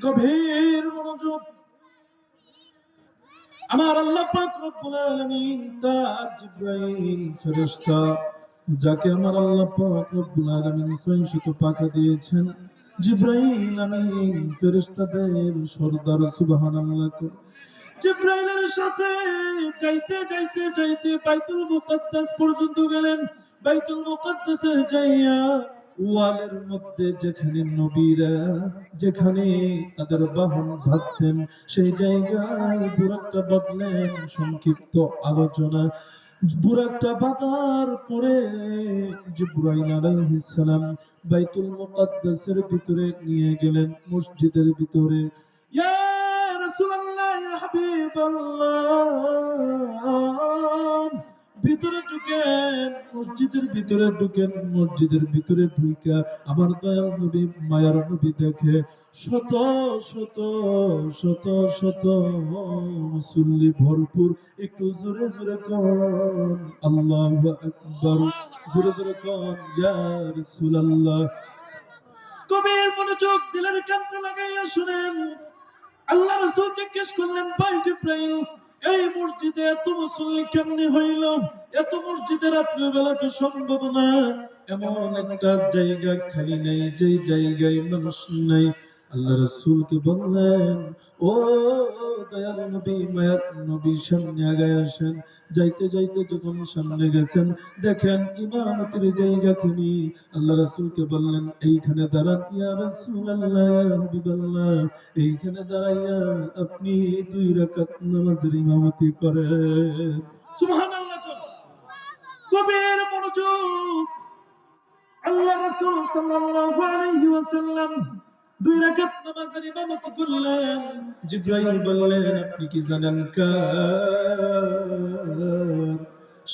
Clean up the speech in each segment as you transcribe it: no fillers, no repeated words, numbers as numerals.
গভীর মনোযোগ। আমার আল্লাহ পাক রব্বুল আলামিন তার জিবরাইল ফেরেশতা, যাকে আমার আল্লাহ পাক রব্বুল আলামিন ৬০০ পাখা দিয়েছেন, জিবরাইল আমিন ফেরেশতাদের সরদার, সুবহানাল্লাহ। জিবরাইলের সাথে যাইতে যাইতে যাইতে বাইতুল মুকাদ্দাস পর্যন্ত গেলেন। বাইতুল মুকাদ্দাসে যাইয়া ওয়ালের মধ্যে যেখানে নবীরা যেখানে তাদের বাহন ভাবতেন, সেই জায়গায় বুরাকটা বাঁধলেন। সংক্ষিপ্ত আলোচনা, বুরাকটা বাঁধার পরে জিবরাইল আলাইহিস সালাম বাইতুল মুকাদ্দাসের ভিতরে নিয়ে গেলেন, মসজিদের ভিতরে। ইয়া রাসূলুল্লাহ, ইয়া হাবিবাল্লাহ, ভিতরে ঢুকেন, মসজিদের ভিতরে ঢুকেন। মসজিদের ভিতরে ঢুকা আমার দয়াল নবী, মায়ার নবী দেখে শত শত শত শত মুসল্লি ভরপুর। একটু জোরে জোরে কোন আল্লাহু আকবার, জোরে জোরে কোন ইয়া রাসূলুল্লাহ। কবির মনোযোগ দিলের কানটা লাগাইয়া শুনেন। আল্লাহ রাসূল জিজ্ঞেস করলেন, ভাই জিবরাইল, এই মসজিদে এত মুসল্লি কেমনে হইল? এত মসজিদে রাত্রিবেলা তো সম্ভব না। এমন একটা জায়গা খালি নেই যে জায়গায় মানুষ নাই। আল্লাহ রাসূলকে বললেন, ও দয়াল নবী, মায়ার নবী, সামনে আগায় আসেন। যাইতে যাইতে যখন সামনে গেছেন, দেখেন ইমামতের জায়গা খুনি। আল্লাহ রাসূলকে বললেন, এইখানে দাঁড়ান ইয়া রাসূলুল্লাহ, ইয়া হাবিবাল্লাহ, এইখানে দাঁড়াইয়া আপনি 2 রাকাত নামাজের ইমামতি করেন। সুবহানাল্লাহ। কবির মনোযোগ। আল্লাহ রাসূল সাল্লাল্লাহু আলাইহি ওয়াসাল্লাম 2 রাকাত নামাজের ইমামতি করলেন। জিবরাইল বললেন, আপনি কি জানেন কার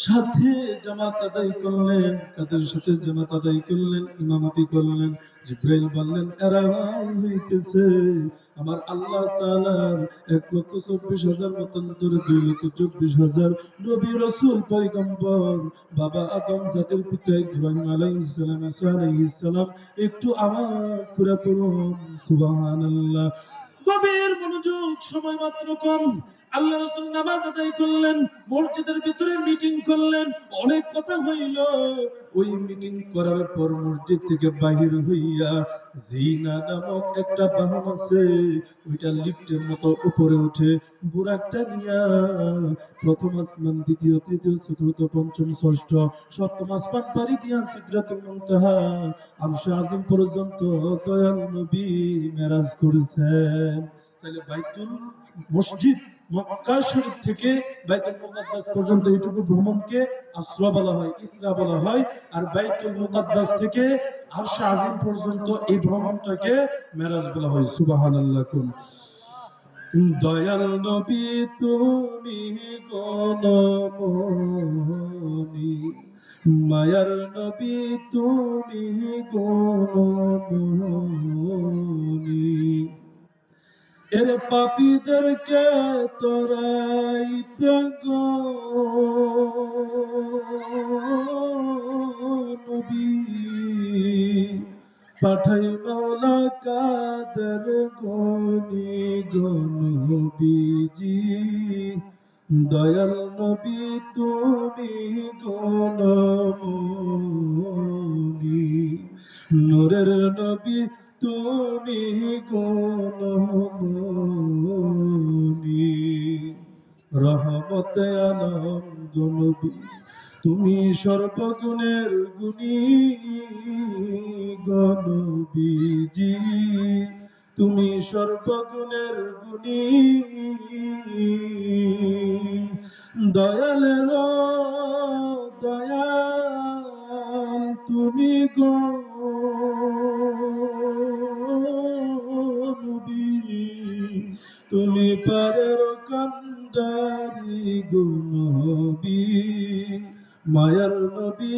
সাথে জামাত আদায় করলেন? কাদের সাথে জামাত আদায় করলেন, ইমামতি করলেন? জিবরাইল বললেন, এরা হইতেছে আমার আল্লাহ তাআলার 1,24,000 মতান্তরে 2,24,000 নবী রাসূল পয়গম্বর, বাবা আদম জাতির পিতা ইব্রাহিম আলাইহিস সালাম, ঈসা আলাইহিস সালাম। একটু আওয়াজ করে পড়ুন সুবহানাল্লাহ। গভীর মনোযোগ, সময় মাত্র কম। আল্লাহ রাসূল নামাজ আদায় করলেন, মসজিদের ভিতরে মিটিং করলেন, অনেক কথা হইল। ওই মিটিং করার পর মসজিদ থেকে বাহির হইয়া জিনা নামক একটা বাহন আছে, ওইটা লিফটের মতো উপরে উঠে বুরাকটা নিয়া প্রথম আসমান, দ্বিতীয়, তৃতীয়, চতুর্থ, পঞ্চম, ষষ্ঠ, সপ্তম আসমান পাড়ি দিয়া সিদরাতুল মুনতাহা, আরশে আজিম পর্যন্ত দয়াল নবী মেরাজ করেছেন। তাহলে বাইতুল মসজিদ মক্কা শরীফ থেকে বাইতুল মুকাদ্দাস পর্যন্ত এইটুকু ভ্রমণকে আসরা বলা হয়, ইসরা বলা হয়। আর বাইতুল মুকাদ্দাস থেকে আরশে আজিম পর্যন্ত এই ভ্রমণটাকে মেরাজ বলা হয়। সুবহানাল্লাহ। কোন দয়াল নবী তুমি গণমনি, মায়ার নবী তুমি গণমনি, এর পাপীদেরকে তরাইতে গো নবী, পাঠাই মাওলা কাদের গনি গো নবীজি, দয়াল নবী তুমি গণমনি, নূরের নবী তুমি গণমনি, রহমতে আলম গো নবী তুমি সর্বগুণের গুণী গো নবীজি, তুমি সর্বগুণের গুণী, দয়ালের দয়াল তুমি গো নবী, তুমি পারের কান্ডারি গো নবী, মায়ার নবী।